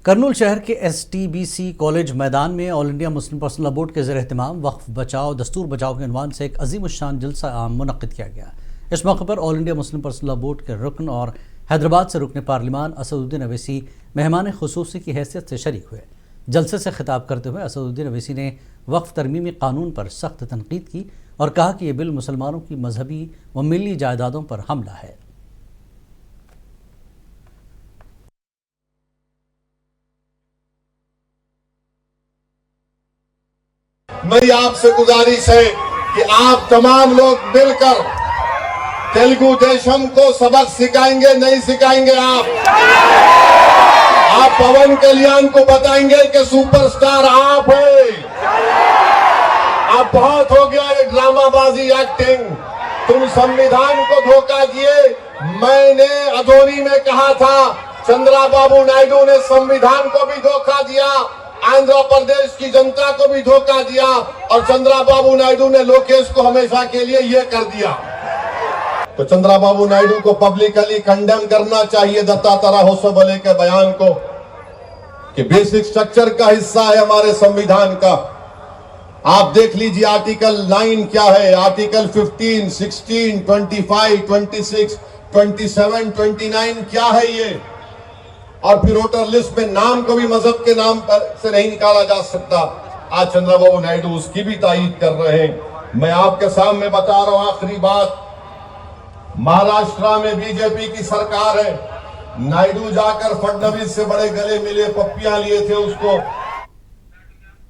कर्नूल शहर के STBC college मैदान में all India Muslim personal law board के ज़ेर एहतमाम वक्फ बचाओ दस्तूर बचाओ के उन्वान से एक अजीमुश्शान जलसा आम मुनक़्क़िद किया गया। इस मौके पर all India Muslim personal law board के रुकन और हैदराबाद से रुकन पार्लिमान असदुद्दीन अवैसी मेहमान खुसूसी की हैसियत से शरीक हुए। जलसे से खिताब करते हुए असदुद्दीन अवैसी ने वक्फ तरमीमी कानून पर सख्त तनकीद की और कहा कि यह बिल मुसलमानों की मजहबी व मिली जायदादों पर हमला है। मेरी आपसे गुजारिश है कि आप तमाम लोग मिलकर तेलुगु देशम को सबक सिखाएंगे, नहीं सिखाएंगे? आप पवन कल्याण को बताएंगे कि सुपरस्टार आप हैं। आप बहुत हो गया ये ड्रामाबाजी एक्टिंग। तुम संविधान को धोखा दिए। मैंने अधोनी में कहा था चंद्रबाबू नायडू ने संविधान को भी धोखा दिया, आंध्र प्रदेश की जनता को भी धोखा दिया और चंद्रबाबू नायडू ने लोकेश को हमेशा के लिए यह कर दिया। तो चंद्रबाबू नायडू को पब्लिकली कंडेम करना चाहिए दत्तात्रेय होसबले के बयान को कि बेसिक स्ट्रक्चर का हिस्सा है हमारे संविधान का। आप देख लीजिए आर्टिकल 9 क्या है, आर्टिकल 15, 16, 25, 26, 27, 29 क्या है ये। और फिर वोटर लिस्ट में नाम को भी मजहब के नाम पर से नहीं निकाला जा सकता। आज चंद्रबाबू नायडू उसकी भी तायीद कर रहे हैं। मैं आपके सामने बता रहा हूं आखिरी बात, महाराष्ट्र में बीजेपी की सरकार है। नायडू जाकर फडणवीस से बड़े गले मिले, पप्पियां लिए थे उसको।